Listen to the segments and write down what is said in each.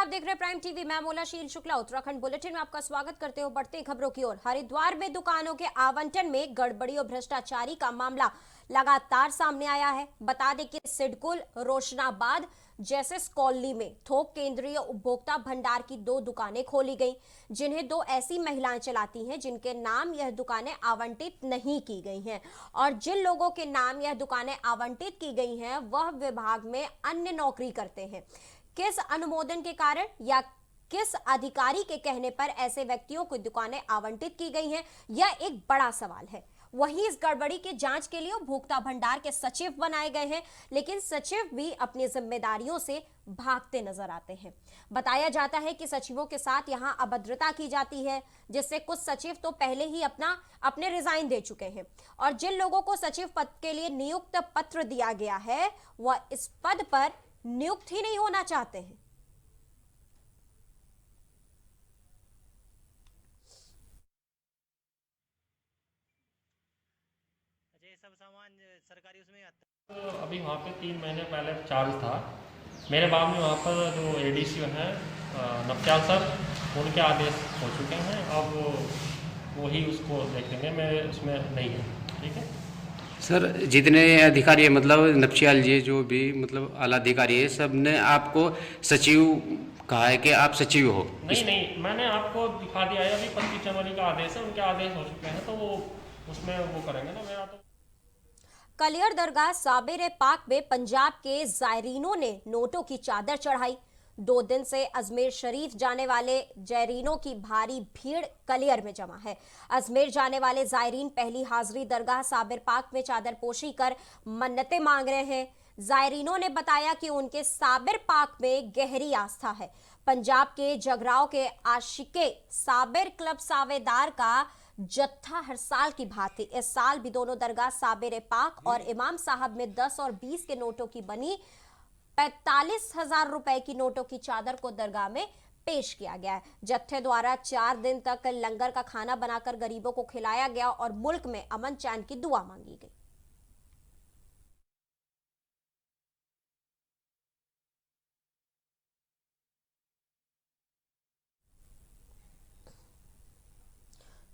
आप देख रहे हैं प्राइम टीवी। मैं मोलाशील शुक्ला उत्तराखंड बुलेटिन में आपका स्वागत करते हुए बढ़ते खबरों की ओर। हरिद्वार में दुकानों के आवंटन में गड़बड़ी और भ्रष्टाचारी का मामला लगातार सामने आया है। बता दें कि सिडकुल रोशनाबाद जैसेस कॉलोनी में थोक केंद्रीय उपभोक्ता भंडार की 2 दुकानें खोली गई, जिन्हें 2 ऐसी महिलाएं चलाती हैं जिनके नाम यह दुकानें आवंटित नहीं की गई हैं, और जिन लोगों के नाम यह दुकानें आवंटित की गई हैं वह विभाग में अन्य नौकरी करते हैं। किस अनुमोदन के कारण या किस अधिकारी के कहने पर ऐसे व्यक्तियों को दुकानें आवंटित की गई हैं, यह एक बड़ा सवाल है। वहीं इस गड़बड़ी की जांच के लिए उपभोक्ता भंडार के सचिव बनाए गए हैं, लेकिन सचिव भी अपनी जिम्मेदारियों से भागते नजर आते हैं। बताया जाता है कि सचिवों के साथ यहां अभद्रता की जाती है, जिससे कुछ सचिव तो पहले ही अपने रिजाइन दे चुके हैं, और जिन लोगों को सचिव पद के लिए नियुक्त पत्र दिया गया है वह इस पद पर नियुक्त ही नहीं होना चाहते हैं। ये सब सामान सरकारी उसमें आता है। तो अभी वहाँ पे 3 महीने पहले चार्ज था मेरे बाद में। वहाँ पर जो एडीसी हैं नफ्याल सर, उनके आदेश हो चुके हैं। अब वही उसको देखेंगे, मैं उसमें नहीं है। ठीक है सर, जितने अधिकारी है मतलब नप्सियाल जी जो भी मतलब आला अधिकारी है, सब ने आपको सचिव कहा है कि आप सचिव हो? नहीं, मैंने आपको दिखा दिया है। अभी 25 जनवरी का आदेश है, उनके आदेश हो चुके हैं, तो वो उसमें वो करेंगे ना। मेरा तो कलियर दरगाह साबिर पाक में पंजाब के जायरीनों ने नोटों की चादर चढ़ाई। 2 दिन से अजमेर शरीफ जाने वाले जायरीनों की भारी भीड़ कलियर में जमा है। अजमेर जाने वाले जायरीन पहली हाजिरी दरगाह साबिर पाक में चादर पोशी कर मन्नतें मांग रहे हैं। जायरीनों ने बताया कि उनके साबिर पाक में गहरी आस्था है। पंजाब के जगराव के आशिके साबिर क्लब सावेदार का जत्था हर साल की भांति इस साल भी दोनों दरगाह साबिर पाक और इमाम साहब में 10 और 20 के नोटों की बनी 45,000 रुपए की नोटों की चादर को दरगाह में पेश किया गया है। जत्थे द्वारा 4 दिन तक लंगर का खाना बनाकर गरीबों को खिलाया गया और मुल्क में अमन चैन की दुआ मांगी गई।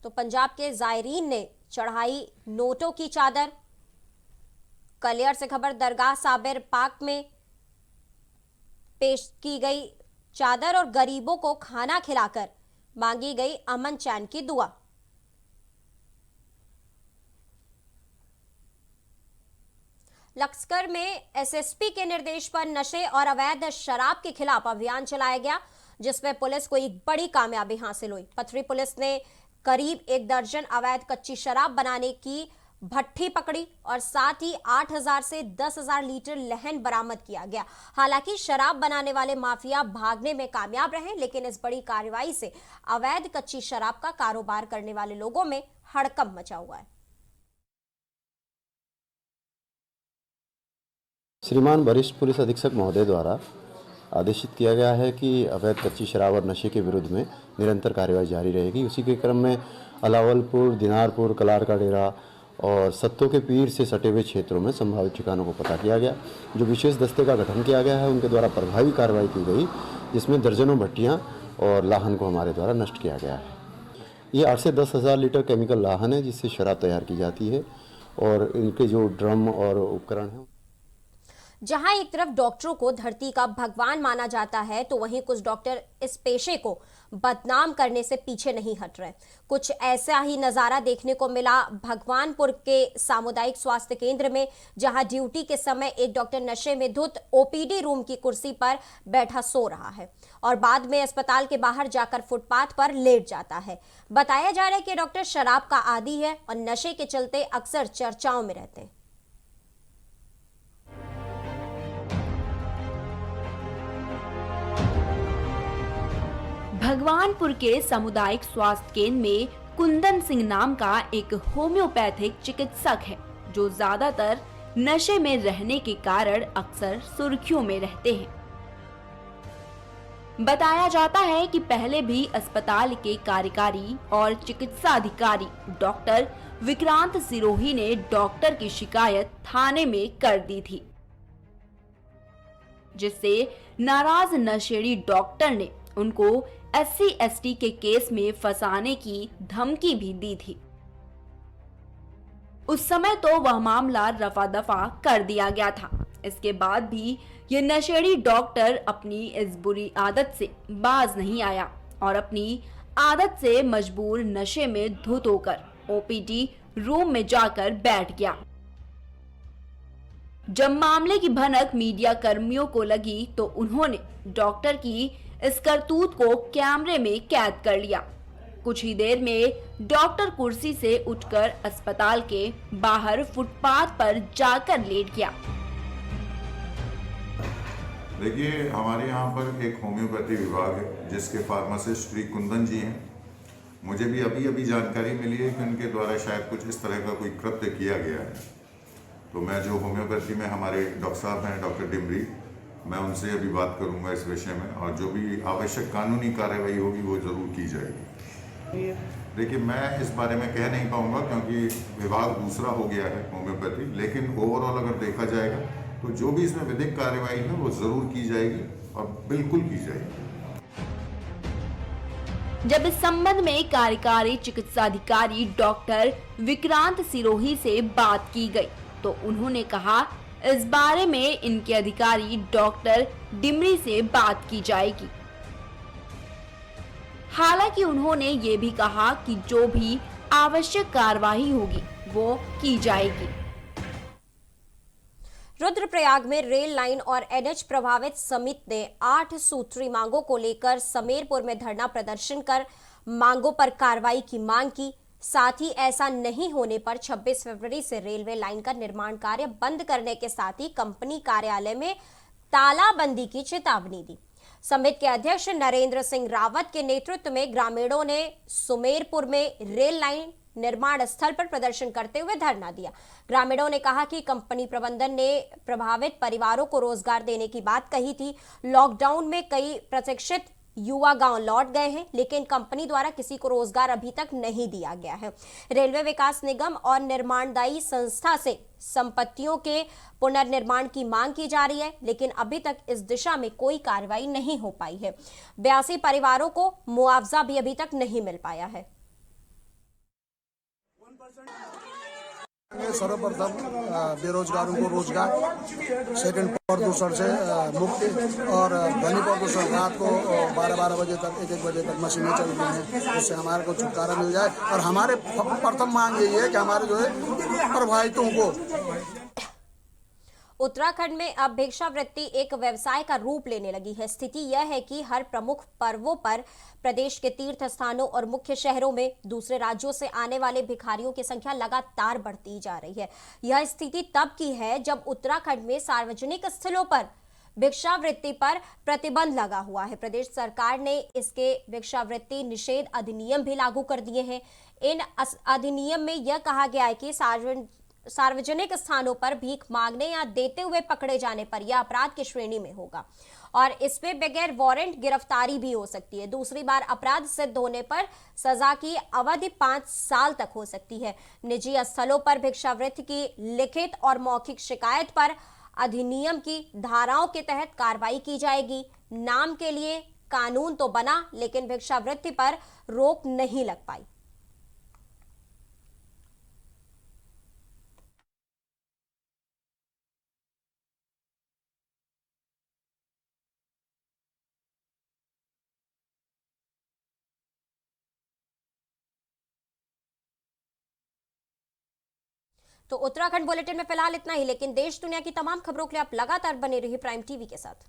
तो पंजाब के जायरीन ने चढ़ाई नोटों की चादर। कलियर से खबर, दरगाह साबिर पाक में पेश की गई चादर और गरीबों को खाना खिलाकर मांगी गई अमन चैन की दुआ। लक्सकर में एसएसपी के निर्देश पर नशे और अवैध शराब के खिलाफ अभियान चलाया गया, जिसमें पुलिस को एक बड़ी कामयाबी हासिल हुई। पथरी पुलिस ने करीब 1 दर्जन अवैध कच्ची शराब बनाने की भट्ठी पकड़ी और साथ ही 8,000 से 10,000 लीटर लहन बरामद किया गया। हालांकि शराब बनाने वाले माफिया भागने में कामयाब रहे, लेकिन इस बड़ी कार्रवाई से अवैध कच्ची शराब का कारोबार करने वाले लोगों में हड़कंप मचा हुआ है। श्रीमान वरिष्ठ पुलिस अधीक्षक महोदय द्वारा आदेशित किया गया है कि अवैध कच्ची शराब और नशे के विरुद्ध में निरंतर कार्रवाई जारी रहेगी। उसी के क्रम में अलावलपुर, दिनारपुर, कलार का डेरा और सत्तों के पीर से सटे हुए क्षेत्रों में संभावित ठिकानों को पता किया गया। जो विशेष दस्ते का गठन किया गया है, उनके द्वारा प्रभावी कार्रवाई की गई, जिसमें दर्जनों भट्टियाँ और लाहन को हमारे द्वारा नष्ट किया गया है। ये 8 से 10,000 लीटर केमिकल लाहन है, जिससे शराब तैयार की जाती है, और इनके जो ड्रम और उपकरण हैं। जहां एक तरफ डॉक्टरों को धरती का भगवान माना जाता है, तो वहीं कुछ डॉक्टर इस पेशे को बदनाम करने से पीछे नहीं हट रहे। कुछ ऐसा ही नजारा देखने को मिला भगवानपुर के सामुदायिक स्वास्थ्य केंद्र में, जहां ड्यूटी के समय एक डॉक्टर नशे में धुत ओपीडी रूम की कुर्सी पर बैठा सो रहा है और बाद में अस्पताल के बाहर जाकर फुटपाथ पर लेट जाता है। बताया जा रहा है कि डॉक्टर शराब का आदी है और नशे के चलते अक्सर चर्चाओं में रहते हैं। भगवानपुर के सामुदायिक स्वास्थ्य केंद्र में कुंदन सिंह नाम का एक होम्योपैथिक चिकित्सक है, जो ज्यादातर नशे में रहने के कारण अक्सर सुर्खियों में रहते हैं। बताया जाता है कि पहले भी अस्पताल के कार्यकारी और चिकित्सा अधिकारी डॉक्टर विक्रांत सिरोही ने डॉक्टर की शिकायत थाने में कर दी थी। जिससे नाराज नशेड़ी डॉक्टर ने उनको SC/ST के केस में फंसाने की धमकी भी दी थी। उस समय तो वह मामला रफा दफा कर दिया गया था। इसके बाद भी ये नशेड़ी डॉक्टर अपनी इस बुरी आदत से बाज नहीं आया और अपनी आदत से मजबूर नशे में धुत होकर OPD रूम में जाकर बैठ गया। जब मामले की भनक मीडिया कर्मियों को लगी तो उन्होंने डॉक्टर की इस करतूत को कैमरे में कैद कर लिया। कुछ ही देर में डॉक्टर कुर्सी से उठकर अस्पताल के बाहर फुटपाथ पर जाकर लेट गया। देखिए, हमारे यहाँ पर एक होम्योपैथी विभाग है जिसके फार्मासिस्ट श्री कुंदन जी हैं। मुझे भी अभी जानकारी मिली है कि उनके द्वारा शायद कुछ इस तरह का कोई कृत्य किया गया है। तो मैं जो होम्योपैथी में हमारे डॉक्टर साहब हैं, डॉक्टर डिमरी, मैं उनसे अभी बात करूंगा इस विषय में और जो भी आवश्यक कानूनी कार्रवाई होगी वो ज़रूर की जाएगी। देखिए, मैं इस बारे में कह नहीं पाऊंगा क्योंकि विभाग दूसरा हो गया है होम्योपैथी, लेकिन ओवरऑल अगर देखा जाएगा तो जो भी इसमें विधिक कार्रवाई है वो ज़रूर की जाएगी और बिल्कुल की जाएगी। जब इस संबंध में कार्यकारी चिकित्सा अधिकारी डॉक्टर विक्रांत सिरोही से बात की गई तो उन्होंने कहा इस बारे में इनके अधिकारी डॉक्टर डिमरी से बात की जाएगी। हालांकि उन्होंने ये भी कहा कि जो भी आवश्यक कार्रवाई होगी वो की जाएगी। रुद्रप्रयाग में रेल लाइन और NH प्रभावित समिति ने 8 सूत्री मांगों को लेकर समेरपुर में धरना प्रदर्शन कर मांगों पर कार्रवाई की मांग की। साथ ही ऐसा नहीं होने पर 26 फरवरी से रेलवे लाइन का निर्माण कार्य बंद करने के साथ ही कंपनी कार्यालय में तालाबंदी की चेतावनी दी। समिति के अध्यक्ष नरेंद्र सिंह रावत के नेतृत्व में ग्रामीणों ने सुमेरपुर में रेल लाइन निर्माण स्थल पर प्रदर्शन करते हुए धरना दिया। ग्रामीणों ने कहा कि कंपनी प्रबंधन ने प्रभावित परिवारों को रोजगार देने की बात कही थी। लॉकडाउन में कई प्रशिक्षित युवा गांव लौट गए हैं, लेकिन कंपनी द्वारा किसी को रोजगार अभी तक नहीं दिया गया है। रेलवे विकास निगम और निर्माणदायी संस्था से संपत्तियों के पुनर्निर्माण की मांग की जा रही है, लेकिन अभी तक इस दिशा में कोई कार्रवाई नहीं हो पाई है। 82 परिवारों को मुआवजा भी अभी तक नहीं मिल पाया है। सर्वप्रथम बेरोजगारों को रोजगार, सेकंड प्रदूषण से मुक्ति और ध्वनि प्रदूषण रात को 12-12 बजे तक 1-1 बजे तक मशीनें चल रही हैं, उससे हमारे को छुटकारा मिल जाए। और हमारे प्रथम मांग यही है कि हमारे जो है प्रभावितों को उत्तराखंड में अब भिक्षावृत्ति एक व्यवसाय का रूप लेने लगी है। स्थिति यह है कि हर प्रमुख पर्वों पर प्रदेश के तीर्थ स्थानों और मुख्य शहरों में दूसरे राज्यों से आने वाले भिखारियों की संख्या लगातार बढ़ती जा रही है। यह स्थिति तब की है जब उत्तराखंड में सार्वजनिक स्थलों पर भिक्षावृत्ति पर प्रतिबंध लगा हुआ है। प्रदेश सरकार ने इसके भिक्षावृत्ति निषेध अधिनियम भी लागू कर दिए हैं। इन अधिनियम में यह कहा गया है कि सार्वजनिक स्थानों पर भीख मांगने या देते हुए पकड़े जाने पर यह अपराध की श्रेणी में होगा और इसमें बगैर वारंट गिरफ्तारी भी हो सकती है। दूसरी बार अपराध सिद्ध होने पर सजा की अवधि 5 साल तक हो सकती है। निजी स्थलों पर भिक्षावृत्ति की लिखित और मौखिक शिकायत पर अधिनियम की धाराओं के तहत कार्रवाई की जाएगी। नाम के लिए कानून तो बना, लेकिन भिक्षावृत्ति पर रोक नहीं लग पाई। तो उत्तराखंड बुलेटिन में फिलहाल इतना ही, लेकिन देश दुनिया की तमाम खबरों के लिए आप लगातार बने रहिए प्राइम टीवी के साथ।